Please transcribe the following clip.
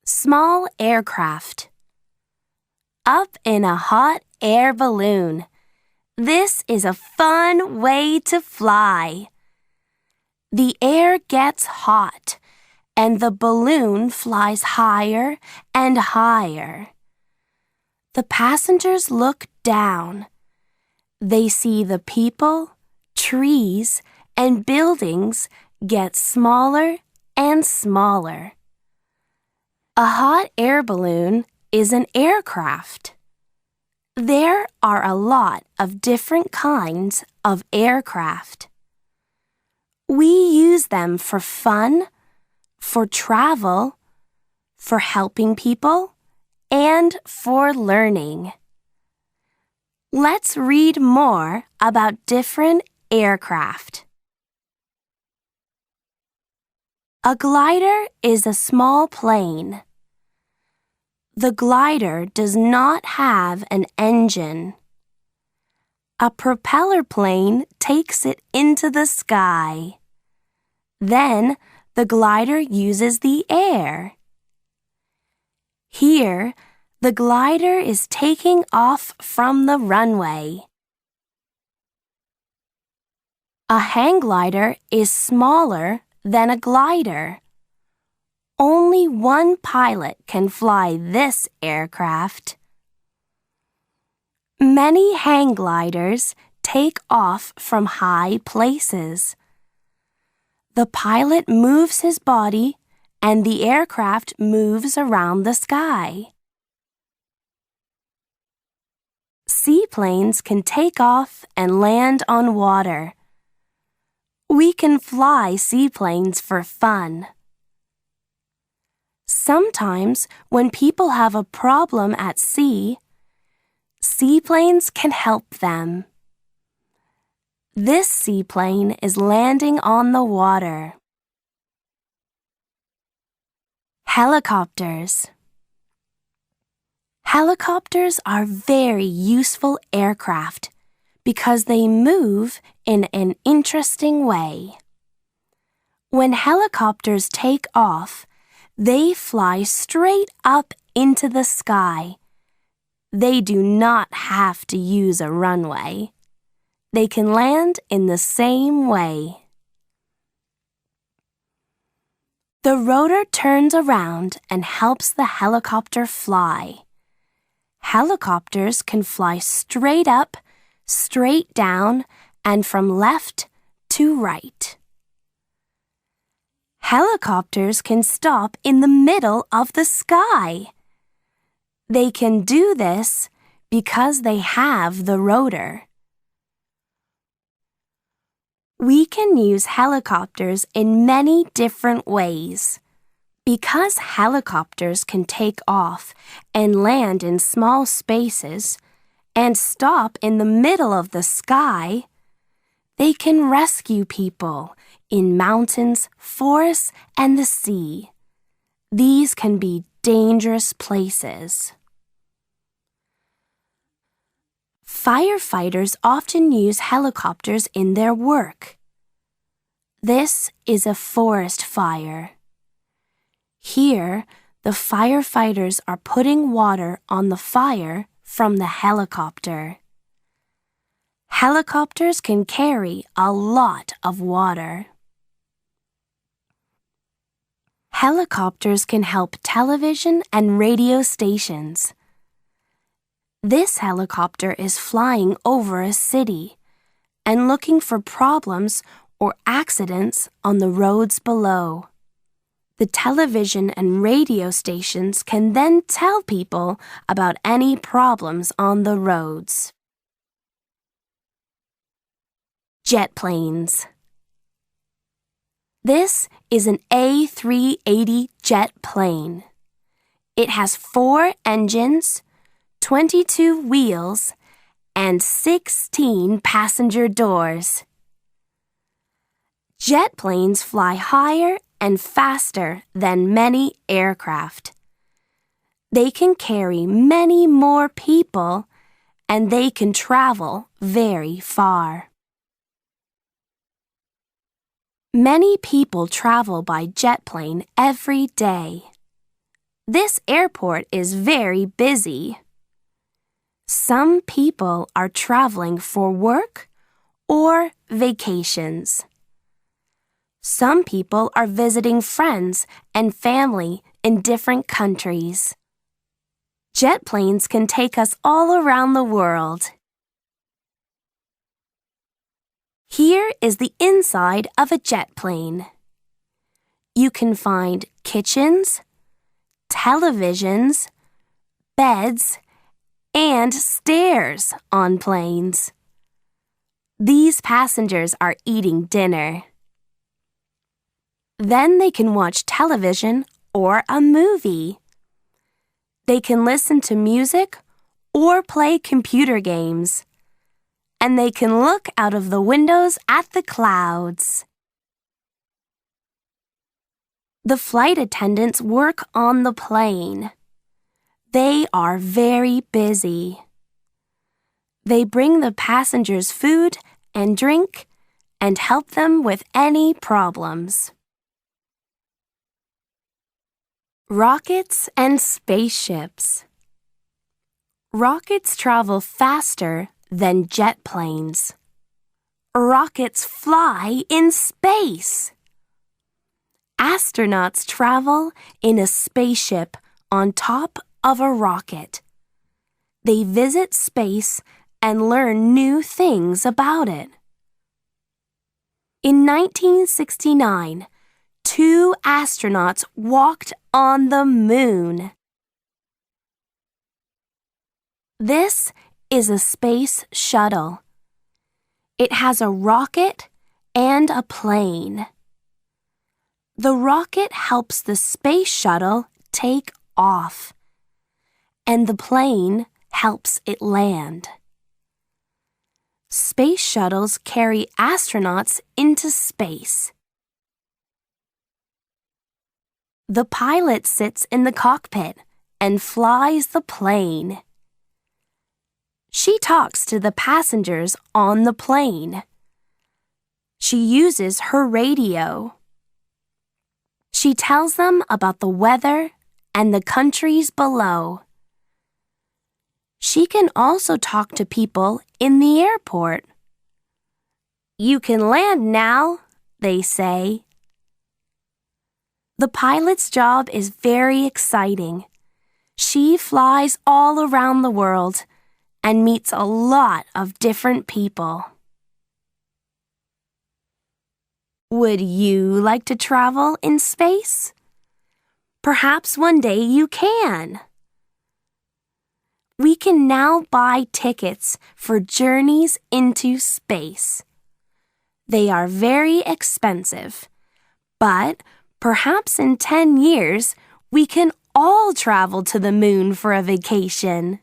Small aircraft. Up in a hot air balloon. This is a fun way to fly. The air gets hot, and the balloon flies higher and higher. The passengers look down. They see the people, trees, and buildings get smaller and smaller. A hot air balloon is an aircraft. There are a lot of different kinds of aircraft. We use them for fun, for travel, for helping people, and for learning. Let's read more about different aircraft. A glider is a small plane. The glider does not have an engine. A propeller plane takes it into the sky. Then the glider uses the air. Here, the glider is taking off from the runway. A hang glider is smaller than a glider. Only one pilot can fly this aircraft. Many hang gliders take off from high places. The pilot moves his body and the aircraft moves around the sky. Seaplanes can take off and land on water. We can fly seaplanes for fun. Sometimes, when people have a problem at sea, seaplanes can help them. This seaplane is landing on the water. Helicopters. Helicopters are very useful aircraft because they move in an interesting way. When helicopters take off, they fly straight up into the sky. They do not have to use a runway. They can land in the same way. The rotor turns around and helps the helicopter fly. Helicopters can fly straight up, straight down, and from left to right. Helicopters can stop in the middle of the sky. They can do this because they have the rotor. We can use helicopters in many different ways. Because helicopters can take off and land in small spaces and stop in the middle of the sky, they can rescue people in mountains, forests, and the sea. These can be dangerous places. Firefighters often use helicopters in their work. This is a forest fire. Here, the firefighters are putting water on the fire from the helicopter. Helicopters can carry a lot of water. Helicopters can help television and radio stations. This helicopter is flying over a city and looking for problems or accidents on the roads below. The television and radio stations can then tell people about any problems on the roads. Jet planes. This is an A380 jet plane. It has 4 engines, 22 wheels, and 16 passenger doors. Jet planes fly higher and faster than many aircraft. They can carry many more people, and they can travel very far. Many people travel by jet plane every day. This airport is very busy. Some people are traveling for work or vacations. Some people are visiting friends and family in different countries. Jet planes can take us all around the world. Here is the inside of a jet plane. You can find kitchens, televisions, beds, and stairs on planes. These passengers are eating dinner. Then they can watch television or a movie. They can listen to music or play computer games. And they can look out of the windows at the clouds. The flight attendants work on the plane. They are very busy. They bring the passengers food and drink and help them with any problems. Rockets and spaceships. Rockets travel faster than jet planes. Rockets fly in space. Astronauts travel in a spaceship on top of a rocket. They visit space and learn new things about it. In 1969, 2 astronauts walked on the moon. This is a space shuttle. It has a rocket and a plane. The rocket helps the space shuttle take off, and the plane helps it land. Space shuttles carry astronauts into space. The pilot sits in the cockpit and flies the plane. She talks to the passengers on the plane. She uses her radio. She tells them about the weather and the countries below. She can also talk to people in the airport. "You can land now," they say. The pilot's job is very exciting. She flies all around the world and meets a lot of different people. Would you like to travel in space? Perhaps one day you can. We can now buy tickets for journeys into space. They are very expensive, but perhaps in 10 years we can all travel to the moon for a vacation.